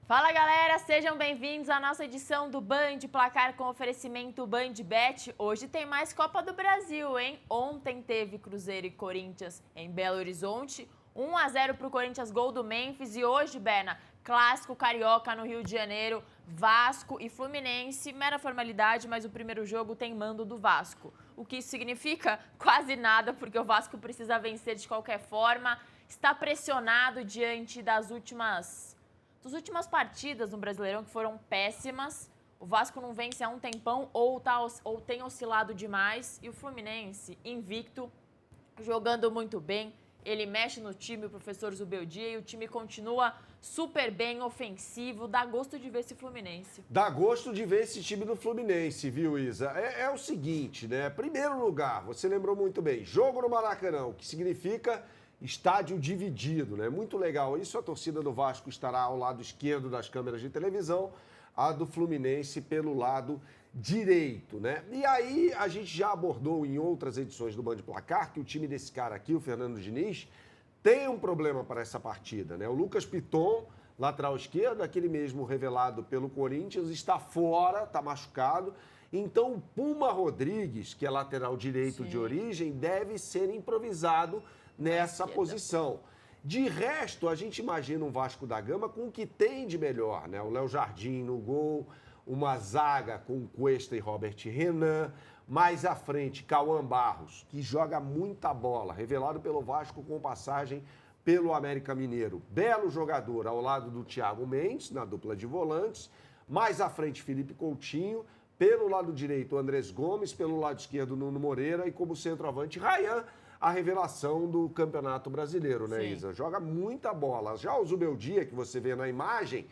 Fala galera, sejam bem-vindos à nossa edição do Band Placar com oferecimento BandBet. Hoje tem mais Copa do Brasil, hein? Ontem teve Cruzeiro e Corinthians em Belo Horizonte, 1-0 para o Corinthians, gol do Memphis. E hoje, Berna, clássico carioca no Rio de Janeiro, Vasco e Fluminense. Mera formalidade, mas o primeiro jogo tem mando do Vasco. O que isso significa? Quase nada, porque o Vasco precisa vencer de qualquer forma. Está pressionado diante das últimas partidas no Brasileirão, que foram péssimas. O Vasco não vence há um tempão ou tem oscilado demais. E o Fluminense, invicto, jogando muito bem. Ele mexe no time, o professor Zubeldia, e o time continua super bem, ofensivo. Dá gosto de ver esse Fluminense. Dá gosto de ver esse time do Fluminense, viu, Isa? É o seguinte, né? Primeiro lugar, você lembrou muito bem, jogo no Maracanã, o que significa estádio dividido, né? Muito legal isso. A torcida do Vasco estará ao lado esquerdo das câmeras de televisão, a do Fluminense pelo lado direito, né? E aí a gente já abordou em outras edições do Band Placar que o time desse cara aqui, o Fernando Diniz, tem um problema para essa partida, né? O Lucas Piton, lateral esquerdo, aquele mesmo revelado pelo Corinthians, está fora, está machucado. Então o Puma Rodrigues, que é lateral direito de origem, deve ser improvisado nessa posição. De resto, a gente imagina um Vasco da Gama com o que tem de melhor, né? O Léo Jardim no gol, uma zaga com Cuesta e Robert Renan, mais à frente, Cauã Barros, que joga muita bola, revelado pelo Vasco com passagem pelo América Mineiro. Belo jogador ao lado do Thiago Mendes, na dupla de volantes. Mais à frente, Felipe Coutinho. Pelo lado direito, Andrés Gomes. Pelo lado esquerdo, Nuno Moreira. E como centroavante, Ryan, a revelação do Campeonato Brasileiro, né, Isa? Joga muita bola. Já o Zubeldia, que você vê na imagem,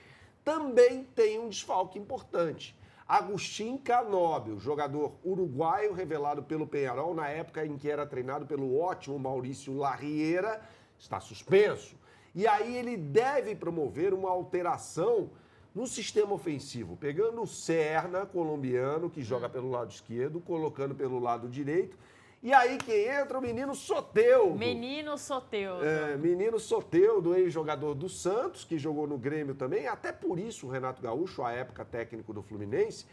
também tem um desfalque importante. Agustín Canóbio, jogador uruguaio revelado pelo Peñarol na época em que era treinado pelo ótimo Maurício Larriera, está suspenso. E aí ele deve promover uma alteração no sistema ofensivo, pegando o Serna, colombiano, que joga pelo lado esquerdo, colocando pelo lado direito. E aí quem entra? O menino Soteldo. Menino Soteldo. Menino Soteldo, ex-jogador do Santos, que jogou no Grêmio também. Até por isso o Renato Gaúcho, à época técnico do Fluminense,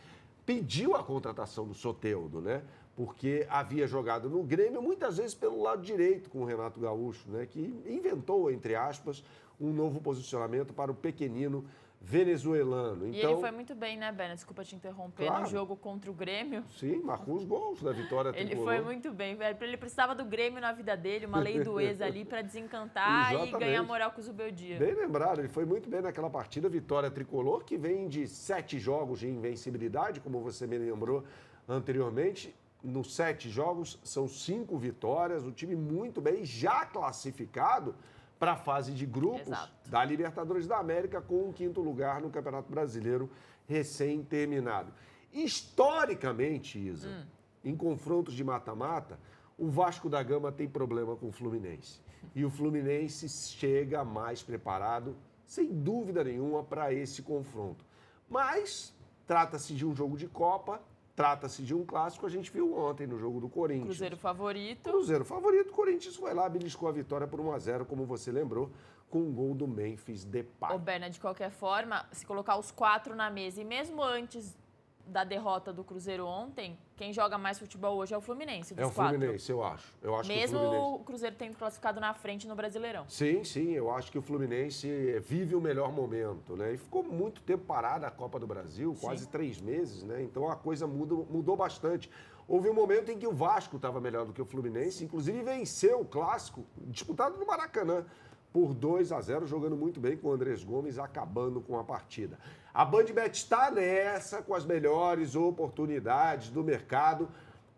pediu a contratação do Soteldo, né? Porque havia jogado no Grêmio, muitas vezes pelo lado direito com o Renato Gaúcho, né? Que inventou, entre aspas, um novo posicionamento para o pequenino venezuelano. Então, e ele foi muito bem, né, Bena? Desculpa te interromper, claro, no jogo contra o Grêmio. Sim, marcou os gols da vitória tricolor. Ele foi muito bem, velho. Ele precisava do Grêmio na vida dele, uma lei do ex ali para desencantar e ganhar moral com o Zubeldia. Bem lembrado, ele foi muito bem naquela partida, vitória tricolor, que vem de 7 jogos de invencibilidade, como você me lembrou anteriormente. Nos 7 jogos são 5 vitórias, o time muito bem, já classificado para a fase de grupos da Libertadores da América, com o 5º lugar no Campeonato Brasileiro recém-terminado. Historicamente, Isa, em confrontos de mata-mata, o Vasco da Gama tem problema com o Fluminense. E o Fluminense chega mais preparado, sem dúvida nenhuma, para esse confronto. Mas trata-se de um jogo de Copa, trata-se de um clássico, a gente viu ontem no jogo do Corinthians. Cruzeiro favorito. Cruzeiro favorito, o Corinthians foi lá, beliscou a vitória por 1-0, como você lembrou, com um gol do Memphis Depay. Ô, Berna, de qualquer forma, se colocar os 4 na mesa, e mesmo antes da derrota do Cruzeiro ontem, quem joga mais futebol hoje é o Fluminense, dos 4. É o Fluminense, eu acho. Mesmo que o Cruzeiro tendo classificado na frente no Brasileirão. Sim, eu acho que o Fluminense vive o melhor momento, né? E ficou muito tempo parado a Copa do Brasil, quase 3 meses, né? Então a coisa mudou bastante. Houve um momento em que o Vasco estava melhor do que o Fluminense, inclusive venceu o clássico, disputado no Maracanã, por 2-0, jogando muito bem com o Andrés Gomes, acabando com a partida. A BandBet está nessa, com as melhores oportunidades do mercado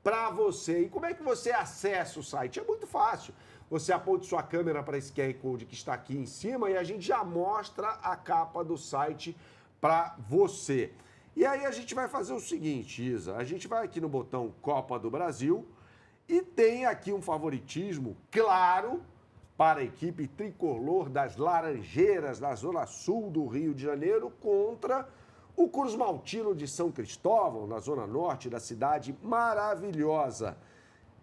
para você. E como é que você acessa o site? É muito fácil. Você aponta sua câmera para esse QR Code que está aqui em cima e a gente já mostra a capa do site para você. E aí a gente vai fazer o seguinte, Isa, a gente vai aqui no botão Copa do Brasil e tem aqui um favoritismo claro para a equipe tricolor das Laranjeiras, da Zona Sul do Rio de Janeiro, contra o Cruz Maltino de São Cristóvão, na Zona Norte da cidade maravilhosa.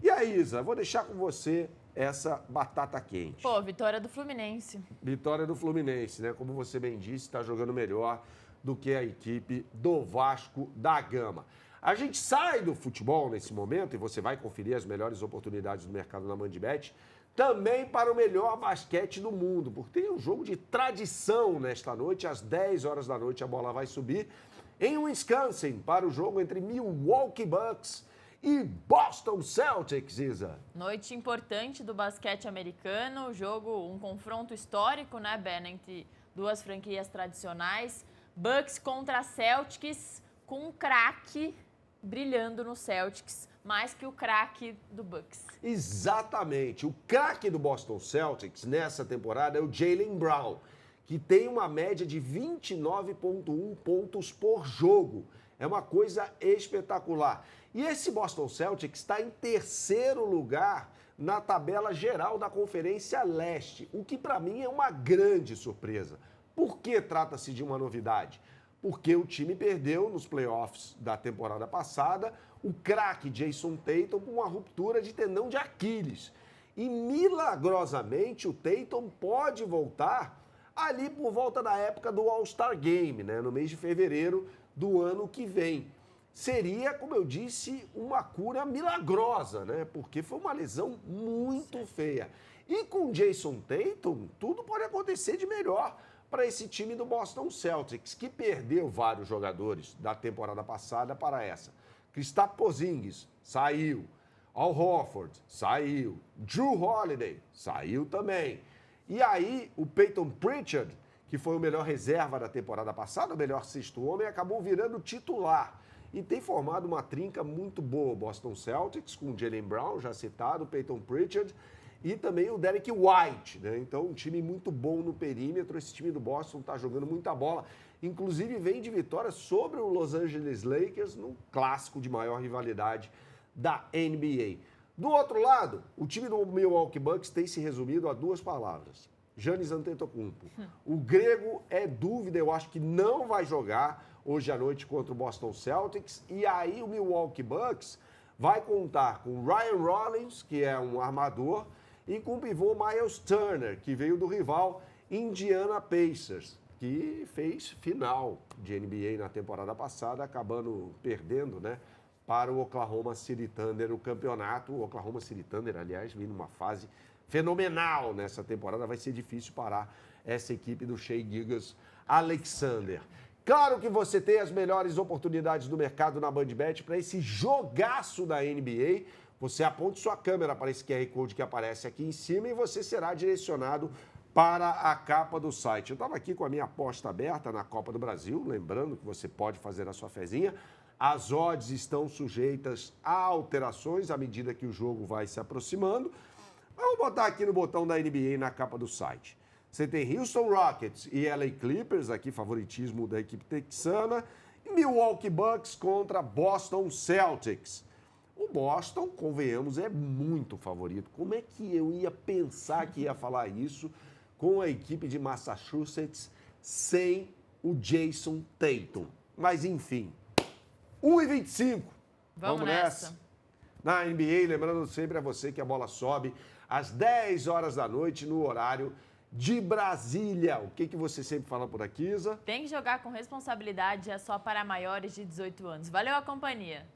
E aí, Isa, vou deixar com você essa batata quente. Pô, vitória do Fluminense. Vitória do Fluminense, né? Como você bem disse, está jogando melhor do que a equipe do Vasco da Gama. A gente sai do futebol nesse momento e você vai conferir as melhores oportunidades do mercado na Bandbet, também para o melhor basquete do mundo, porque tem um jogo de tradição nesta noite, às 10 horas da noite a bola vai subir em Wisconsin para o jogo entre Milwaukee Bucks e Boston Celtics, Isa. Noite importante do basquete americano, um confronto histórico, né, Ben, entre duas franquias tradicionais. Bucks contra Celtics, com um craque brilhando no Celtics, mais que o craque do Bucks. Exatamente. O craque do Boston Celtics nessa temporada é o Jaylen Brown, que tem uma média de 29,1 pontos por jogo. É uma coisa espetacular. E esse Boston Celtics está em terceiro lugar na tabela geral da Conferência Leste, o que para mim é uma grande surpresa. Por que trata-se de uma novidade? Porque o time perdeu nos playoffs da temporada passada o craque Jason Tatum com uma ruptura de tendão de Aquiles. E milagrosamente o Tatum pode voltar ali por volta da época do All-Star Game, né? No mês de fevereiro do ano que vem. Seria, como eu disse, uma cura milagrosa, né? Porque foi uma lesão muito feia. E com Jason Tatum, tudo pode acontecer de melhor para esse time do Boston Celtics, que perdeu vários jogadores da temporada passada para essa. Kristaps Porzingis saiu, Al Horford saiu, Jrue Holiday saiu também. E aí o Peyton Pritchard, que foi o melhor reserva da temporada passada, o melhor sexto homem, acabou virando titular. E tem formado uma trinca muito boa, o Boston Celtics, com o Jaylen Brown, já citado, o Peyton Pritchard, e também o Derek White, né? Então, um time muito bom no perímetro. Esse time do Boston está jogando muita bola. Inclusive, vem de vitória sobre o Los Angeles Lakers, no clássico de maior rivalidade da NBA. Do outro lado, o time do Milwaukee Bucks tem se resumido a duas palavras. Giannis Antetokounmpo. O grego é dúvida, eu acho que não vai jogar hoje à noite contra o Boston Celtics. E aí o Milwaukee Bucks vai contar com Ryan Rollins, que é um armador, e com o pivô Miles Turner, que veio do rival Indiana Pacers, que fez final de NBA na temporada passada, acabando perdendo, né, para o Oklahoma City Thunder o campeonato. O Oklahoma City Thunder, aliás, vem numa fase fenomenal nessa temporada. Vai ser difícil parar essa equipe do Shai Gilgeous-Alexander. Claro que você tem as melhores oportunidades do mercado na Bandbet para esse jogaço da NBA. Você aponte sua câmera para esse QR Code que aparece aqui em cima e você será direcionado para a capa do site. Eu estava aqui com a minha aposta aberta na Copa do Brasil, lembrando que você pode fazer a sua fezinha. As odds estão sujeitas a alterações à medida que o jogo vai se aproximando. Vamos botar aqui no botão da NBA na capa do site. Você tem Houston Rockets e LA Clippers, aqui favoritismo da equipe texana, e Milwaukee Bucks contra Boston Celtics. O Boston, convenhamos, é muito favorito. Como é que eu ia pensar que ia falar isso com a equipe de Massachusetts sem o Jason Tatum? Mas, enfim, 1,25. Vamos nessa. Na NBA, lembrando sempre a você que a bola sobe às 10 horas da noite no horário de Brasília. O que você sempre fala por aqui, Isa? Tem que jogar com responsabilidade, é só para maiores de 18 anos. Valeu a companhia.